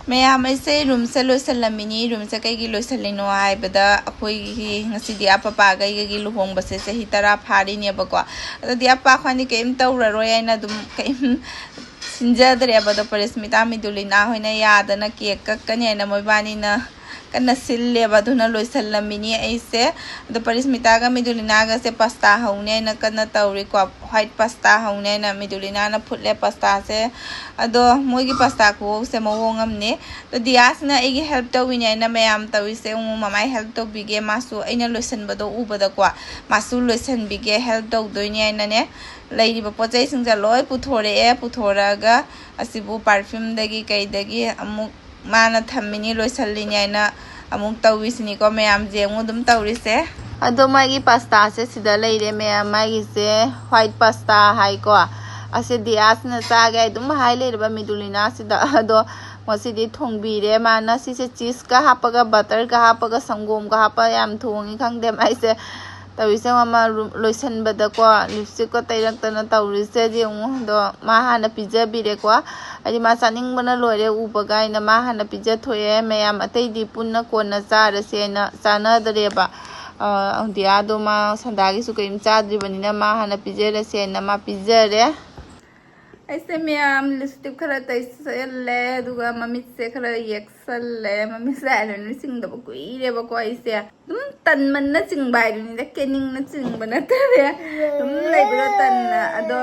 Ma'am ऐसे room से लोसलमिनी room से कई लोसलिनो हाइबदा अखोई ngashidi apapa gai luhong base sahi tara phari ne bako adi apa khani keim tawraroi aina dum keim sinjadre abada parismita midulina hoina yadana cake kakkani aina moibani na kana sille baduna loisallamini aise ado parismita ga midulina ga se pasta haune na kana tawri ko white pasta haune na midulina na phutle pasta se ado moigi pasta ko se mawongam ne to dias na igi help to wini na mayam tawi se mamai help to bige masu aina loisan bado ubada ko masu loisan bige help to doini aina ne leiriba pochai singja loi puthore puthora asibu perfume dagi kai dagi amuk mana thammini loisalini aina amuk tawisini ko mayam jengu dum tawrise ado magi pasta se sida leire mayam magi se white pasta hai ko ase dias na saga dum hai leirba midulina sida ado masidi thongbire mana si se cheese ka hapaga butter ka hapaga sangom ka hapa yam thongi khangde mai se tawise mama loisan bada ko lipstick ko tairak tana tawrise jengu do ma hana pizza bire ko adi ma saning bana loire ubaga ina ma hana pizza thoye mayam atai di punna ko na chara se na sana dareba dia do ma sandagi su kaim chadri banina ma hana pizza re se na ma pizza re ऐसे ma'am lipstick खरा तैसले दुगा mummy से खरा येक्सले mummy से eyeliner सिंगदब कुइरे बको ऐसे तुम तन मन न सिंग बाइरुनी द केनिंग न सिंग बनतरे तुम लेबरा तन अदो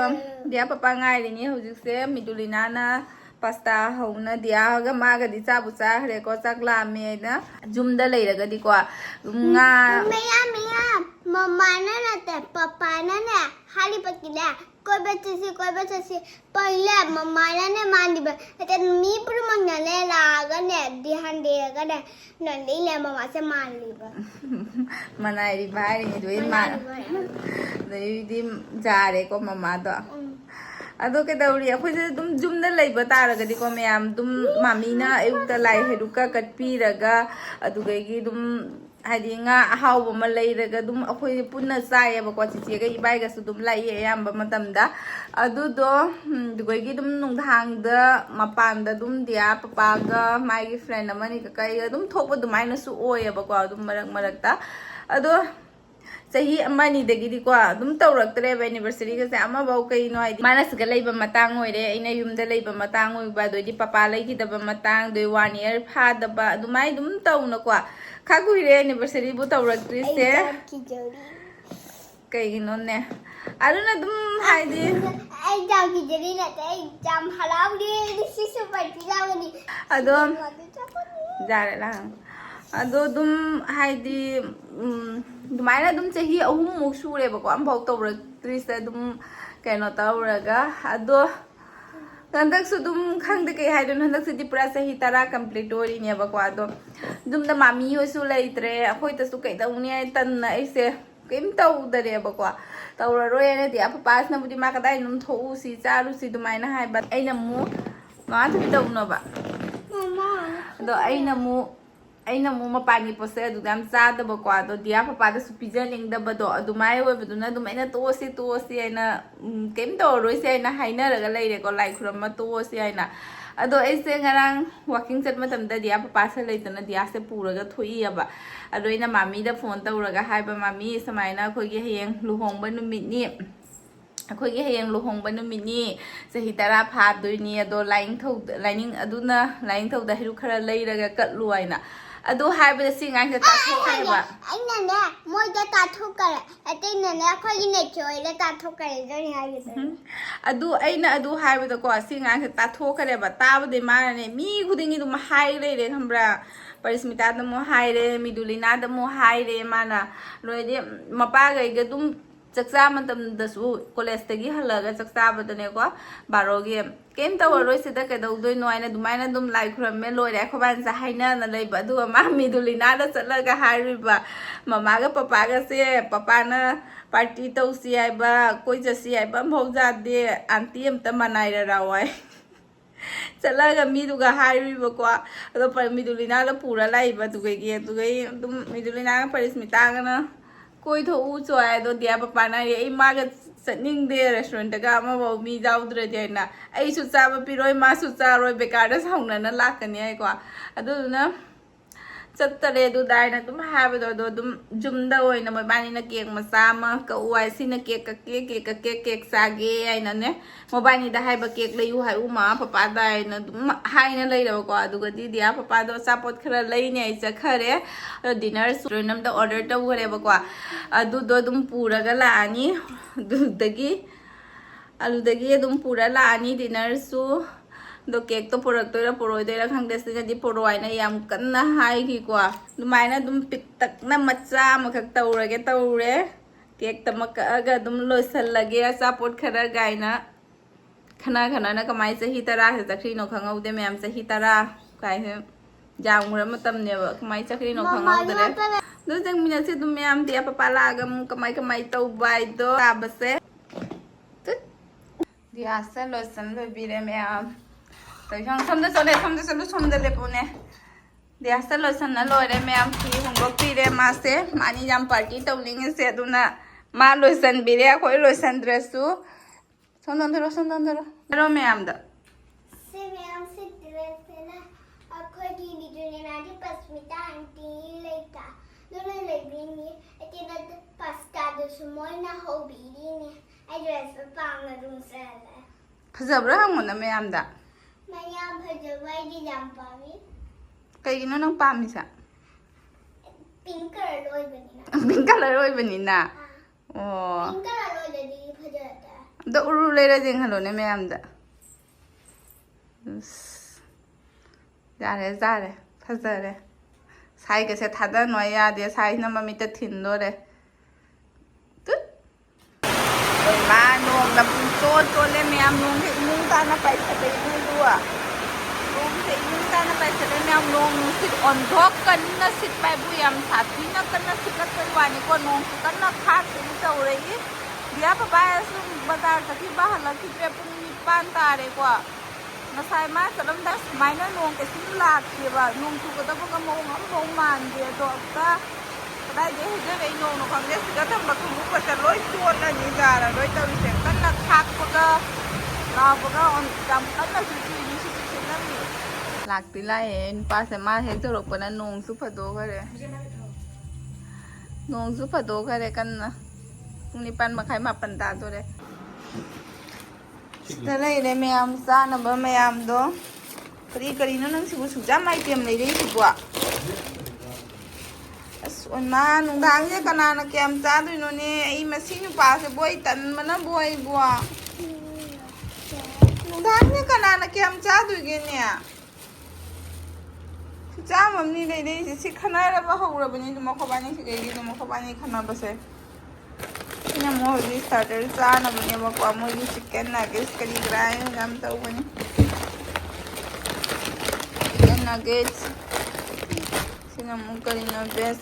दिया पापा गाइरिनी हुजिक से मिदुलिना ना पास्ता हौना दिया गा मागा दि चाबु चाखरे को चाकला मेना जुमदा लेरगदि को nga मैम मम्मा ना ते पापा ना हाली पकिला कोई बच्चे से पहले मम्मा ने मान दी ते मी पुर मंगना ले लागा ने ध्यान देगा ने नंदी ले मम्मा से मान लीबा मनाई भाई नि दुई मान दुई दि जारे को मम्मा दो अदो के दौरी अखोइसे दुम जुमदा लैबा तारगदि को मैम दुम मामीना एउक्ता लाई हेरुका कटपीरगा अदुगैगी दुम हाइदि nga ahawba ma leiraga dum akhoi punna chaiyaba ko chiche ga ibai ga su dum lai ayamba matamda adudo dugoigi dum nungthang da mapan da dum dia papa ga my friend amani ka kai dum thokba dumaina su oyaba ko dum marak ta ado sahi amani dagi di ko dum tawraktre ba anniversary ga se ama bau kai no haidi manas ga leiba matang oire aina yumda leiba matang oi ba do di papa lai ki da matang do 1 year pha da ba dumai dum tawna ko खागुइरे anniversary बु तवरक्ट्री से कइगिनो ने अरुना दुम हाइदि exam की जरी न ते exam हलाउली दिसि पार्टी लावनी अदो जारे ला अदो दुम हाइदि दुमाइना दुम चही अहुम मुक सुरे बको अम भौ तवरक्ट्री से दुम कैनो तवरगा अदो हंदक सुदुम खंगद के हाइदन हंदक सुदि पुरा सही तरा कंप्लीट ओरी ने बको अदो दुम द मामी होसु लैत्रे अखोइ तसु कै दउनी तन ऐसे केम तौदरे बको तौरा रोय ने दिया पास न बुदि मा कदाइ नुम थौ सी चारु सी दुमाइना हाइ बत ऐना मु मा थि दउनो बा मम्मा अदो ऐना मु मपानी पोसे अदु दाम चाद बको अदो दिया पापा द सुपिजा लिंग द बदो अदु माइ ओय बदुना दुम ऐना तोसी ऐना केम तौरोय से ऐना हाइना रगा लैरे को लाई खुरम तोसी ऐना अदो ऐसे ngarang walking chat matam da dia papa se leitana dia se puraga thoi aba ado ina mami da phone tawraga haiba mami samaina khoi gi heng luhongba numit ni akhoi gi heng luhongba numit ni sahi tara pha doini ado lining aduna lining thau da hiru khara leiraga kat luaina ado haiba da singang ta thok haiba aina ne moi da ta thok kare ate ne ne khoi ne choi le ta thok kare jori hai adu aina adu haiba da ko singang ta thok kare ba ta ba de ma ne mi khudingi dum hai le khambra parismita da mo hai re midulina da mo hai re mana loi de mapa ga dum chaksa matam da su college tagi halaga chaksa badane ko barogi kem tawroi sida ka doi noina dumaina dum lai khram me loi re khoban sa haina na lei ba du ma midulina da chalaga hariba mama ga papa ga se papa na party tausi ai ba koi jasi ai ba bhauja de aunty am ta manai ra rawai chalaga mi du ga hariba ko ado par midulina da pura lai ba du ge dum midulina parismita ga na koi tho u choi do dia papa na ye ma ga चटनिंगदे restaurant का अमबाव मी जाउद्रदि हैना अइसु चाबा पिरोय मासु चारोय बेकारदा साउनना लाकनी है को अदुना चत्तरे दुदाइना तुम हाबदो दो तुम जुमदा ओइना मोबानीना केक मचा मा कउवाय सिना केक सागे आइना ने मोबानीदा हाइबा केक लयु हाइ उमा पपा दाइना तुम हाइना लैरबो को अदुगदि दिया पपा दो सापोट खरा लैने आइ चखरे डिनर रेस्टोरेंट ऑर्डर तौरेबो को अदुदो तुम पुरागा लानी अलुदगी तुम पूरा लानी डिनर सु दो केक तो पुरक्तोरा पुरोइदोरा खंगदेसगदि पुरोइना याम कन्ना हाइगी को दुमाइना तुम पितकना मच्चा मखक तौरे केक तमकअगा तुम लोइसलगे अचापोट खरा गाइना खना ना कमाई चही तरा से चखरीनो खंगौदे मैम चही तरा काय है जामुरा मतमनेबा कमाई चखरीनो खंगौदरे दो जंग मिना से तुम मैम दिया पपा लागम कमाई तौबाय दो ताबसे दिया से लोसन बिरे मैम तैसं समदे सोमदे लेपुने दिया से लोसन ना लोरे मैम की होंगो पिरे मासे मानी जाम पार्टी तौलिंगे से दुना मा लोसन बिरे कोई लोसन ड्रेसु सोंदरो मैम दा से मैम से ड्रेस है ना अखोगी बिजुने नादी पस्मिता आंटी लेता दोनों लेबिनी एतिना पास्ता दो सुमोइना होबीनी ने आई ड्रेस पांग रूम से फजब्रा हमना मैम दा मैम भजवाई जाम पावी कईगिनो नंग पामिसा पिंक कलर ओइ बनिना ओ पिंक कलर ओइ ददी भजता दो उरु लेरा जेंग हलोने मैम दा जारे फजरे साई के से थादा नोय यादे साई न ममित थिनदोरे मा नोंग दा तो ले मैम नोंग के इमुंग ताना पाइसते दुआ नोंग से इमुंग ताना पाइसते मैम नोंग सिट ऑन धोक कन्ना सिट पाइ बुयाम साथी न कन्ना सिकत वानी को नोंग कन्ना खाक तौरई दिया पपा सुम बाजार तकी बाहला की पे पुंग निपान तारे को नसाय मा चलम दा माइना नोंग के सिम लाकेबा नोंग सुगदबो का मोंग मान दे दोक्ताได้เดี๋ยวจะได้โน่นความเด็ดก็ต้องมาคุ้มก็จะร้อยตัวนั่นนี่จ้าละร้อยตัวเสร็จก็นักทักก็เราก็ออนจำก็นักสื่อนี่สื่อนั่นนี่หลักตีไล่เองป้าสามารถเห็นตัวรบกวนนงซุปเปอร์โดก็เลยนงซุปเปอร์โดก็เลยกันนะตรงนี้ปันมาใครมาปันตาตัวเลยแต่เลยเลยไม่ยอมซ่านะบ่ไม่ยอมโดกรีนั่นสิบุสุจ้าไม่เตรียมเลยได้สิบัวส่วนมาหนุ่งทางเนี่ยขนาดนักแกมจ้าด้วยนู่นนี่ไอ้มาซินุปาse boy tan mana boyบัวหนุ่งทางเนี่ยขนาดนักแกมจ้าด้วยกันเนี่ยจ้ามันนี่เลยได้สิขนาดแล้วว่าเขาเราเป็นนี่ตัวมันเขาบ้านนี่สิเกี่ยตัวมันเขาบ้านนี่ขนาดแบบนี่เนี่ยมันมีสตาร์เตอร์จ้านะมันเนี่ยมันก็มันมีชิคเก้นนักเก็ตกันอีกแล้วน้ำเต้าหู้นี่ชิคเก้นนักเก็ตสินะมันก็นี่นะเบส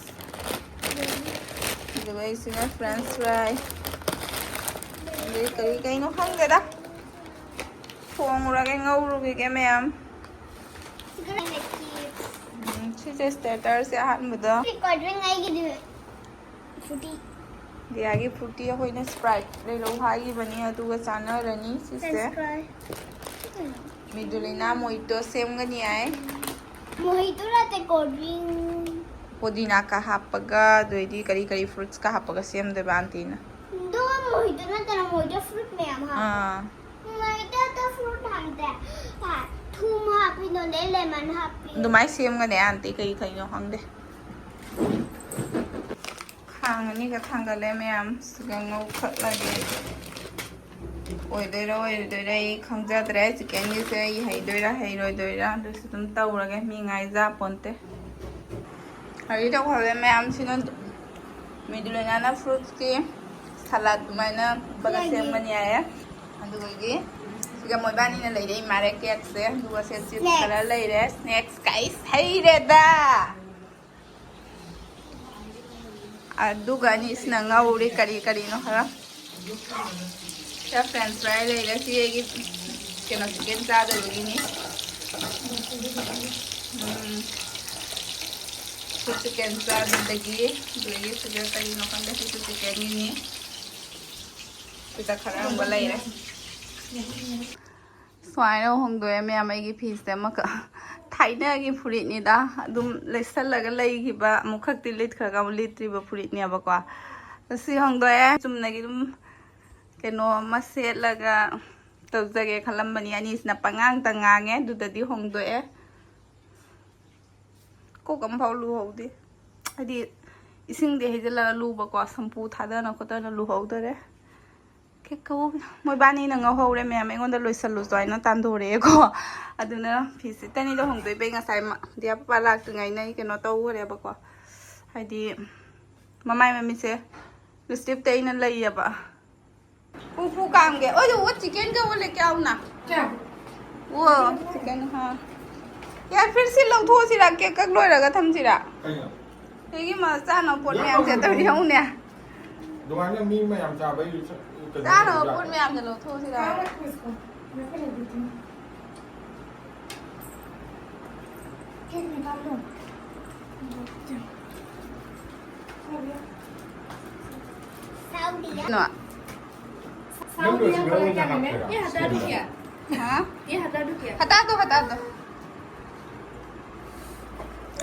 the way sina french fry cái nó không vậy đó phồng ra cái ngâu rồi cái mềm chị sẽ starter sẽ hạn một đó recording ngay cái gì fruity Diyadi fruity hồi nãy sprite đây lâu hai cái bani ở tu cái channel rồi ní chị sẽ Midulina mojito xem cái gì ấy mojito là cái recording पुदीना का हापगा दोइदी करी fruits का हापगा same दे बांती ना दो mojito ना तेरा mojito fruit में हम हां मोहितो तो फ्रूट हमते हां थूम हापी नो ले लेमन हापी दुमाई सेम ga ne anti kai no hangde khang ni ka thang ga le ma'am sugang ngau khat la ge oi doi dai khangja dre chicken ni se hai doi ra do tum tau ra ge mi ngai ja ponte hari dah kalau ma'am sini Midulina na fruits ki salad mana bagasem mania ya aduh lagi jika mau bani na lagi mare cake se dua set chips kala lagi snacks guys hai reda aduh gani senang ngawuri kari no hara ya french fry lagi sih lagi kena chicken sada lagi ni chicken sa lagi sudah kali no kan deh chicken ini Kita khara ang balay re. Swaino hongdoe me amai gi piece de maka. Thaina gi furit ni da adum lesal laga lai gi ba mukhak ti lit khara ga lit tri ba furit ni aba kwa. Si hongdoe chumna gi dum keno maset laga tawjage khalam bani ani sna pangang tangange du da di hongdoe. Ko kam phau lu hodi. Adi ising de hejala lu ba kwa sampu thada na khota na lu hodare. Ke ko moi bani na nga hore me me ngonda loisal lu zoi na tan dore ko aduna phisi tani do hongdoi be nga sai ma dia pa lak tu ngai nai ke no to hore ba ko haidi mamai mami se lu step te ina lai ya ba pu kam ge oi wo chicken ka wo le ke au na क्या wo chicken ha ya phir si lo tho si ra ke kak loi ra ga tham si ra hegi ma sa no pon me am se to di hong ne दुकान में मी में हम चाबे sa no pon me am se lo tho si ra क्या रखो इसको मैं कर देती हूँ केक निकाल लो Saudi. no साउदी वाला क्या मैंने ये हटा दो क्या ha ये हटा दो क्या हटा दो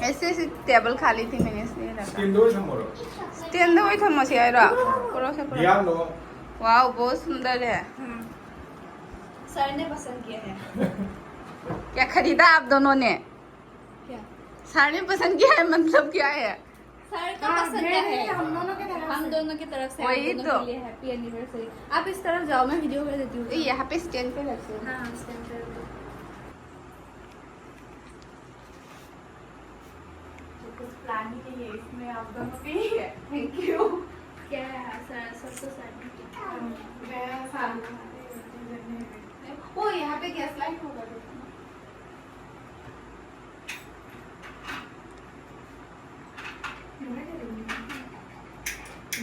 ऐसे ऐसे टेबल खाली थी मैंने इसलिए रखा स्किन दो समोरो स्टैंड वही था मसियारा पूरा से पूरा ध्यान दो वाह बहुत सुंदर है सर ने पसंद किया है क्या खरीदा आप दोनों ने क्या साड़ी पसंद किया है मतलब क्या है सर का पसंद क्या है हम दोनों की तरफ से वही आप दोनों तो। के लिए हैप्पी एनिवर्सरी आप इस तरफ जाओ मैं वीडियो कर देती हूँ यहाँ पे स्टैंड पे रखते हैं हाँ स्टैंड कर दो कुछ प्लान के लिए इसमें आप दोनों के ही है थैंक यू क्या है सर सबको सर वो यहाँ पे गैस लाइट होगा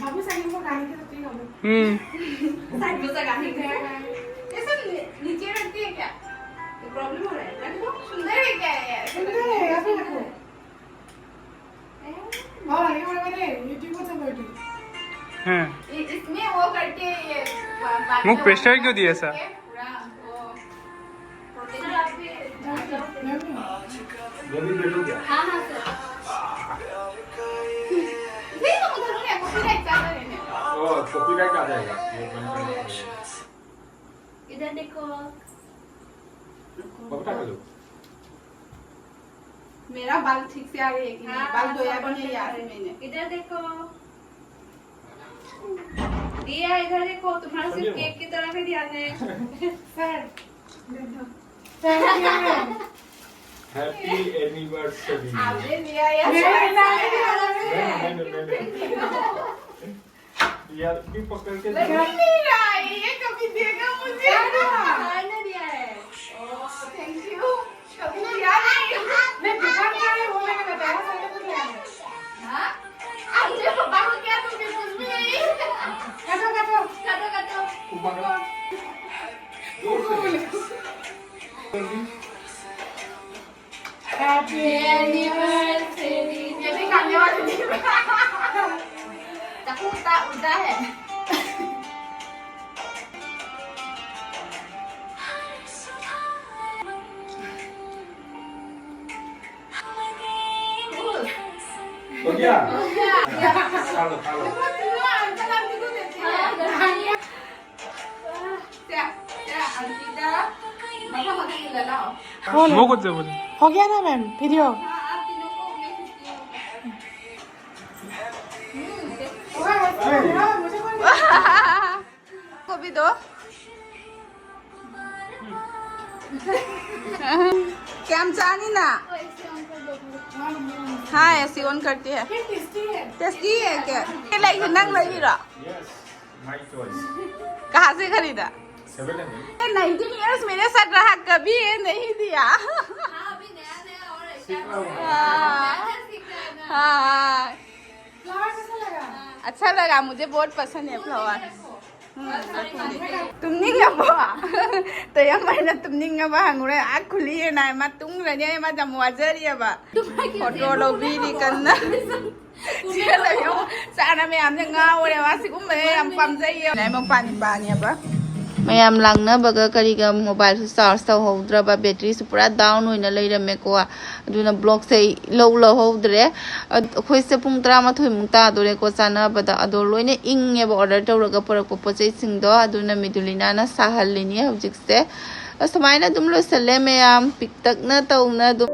बाबू साइड को गाने के तो हो साइड में से गाने के ये सब नीचे रखती है क्या प्रॉब्लम हो रहा है रख दो सुंदर है क्या है यार सुंदर है ऐसे रखो और आगे बढ़ मेरे यूट्यूब को सब बैठे इसमें वो करके ये मुख प्रेशर क्यों दिया ऐसा? जल्दी देखो क्या हाँ हाँ सर ओ कॉपीराइट आ जाएगा ये बंद करना पड़ेगा इधर देखो बता दो मेरा बाल ठीक से आ रही है कि नहीं बाल धोया भी नहीं यार मैंने इधर देखो दिया इधर देखो तुम्हारा सिर्फ केक की तरफ ही ध्यान है सर हैप्पी एनिवर्सरी आपने लिया यार यार भी पकड़ के नहीं रहा है ये कभी देगा मुझे सर ने दिया है थैंक यू कभी दिया नहीं मैं दुकान का है वो मैंने बताया सर ने तो दिया है हाँ आपने पापा को क्या तुमने कुछ भी नहीं काटो काटो काटो काटो पकड़ा हैप्पी एनिवर्सरी ये भी खाने वाली नहीं चाकू उल्टा है हो गया चलो चलो वो कुछ से बोले हो गया ना मैम वीडियो को भी दो कैम चानी ना हाँ ऐसी ऑन करती है टेस्टी है क्या ये लाइक नंग लगी रहा यस माय चॉइस कहाँ से खरीदा 7 19 इयर्स मेरे साथ रहा कभी ये नहीं दिया हाँ अच्छा लगा मुझे बहुत पसंद है फ्लावर तुमने क्या बोला तो ये मैंने तुमने क्या बाहर आँख खुली है ना मैं तुम रहने मैं जब वाजर ये बा फोटो लोग भी निकलना Sila yung sana may amnya nga wala wasi ko may am pamjay yo. Nay magpani-pani ba? Mayam lang na baga kariga mobile sa charge ta hodra ba battery su pura down hoina leirame ko aduna block sei low hodre khoi se pung 13 mung ta dore ko sana bada ado loine inge ba order tawraga porak po chei sing do aduna midulina na sahal lini hojik se asmaina dum lo sale mayam piktak na taw na dum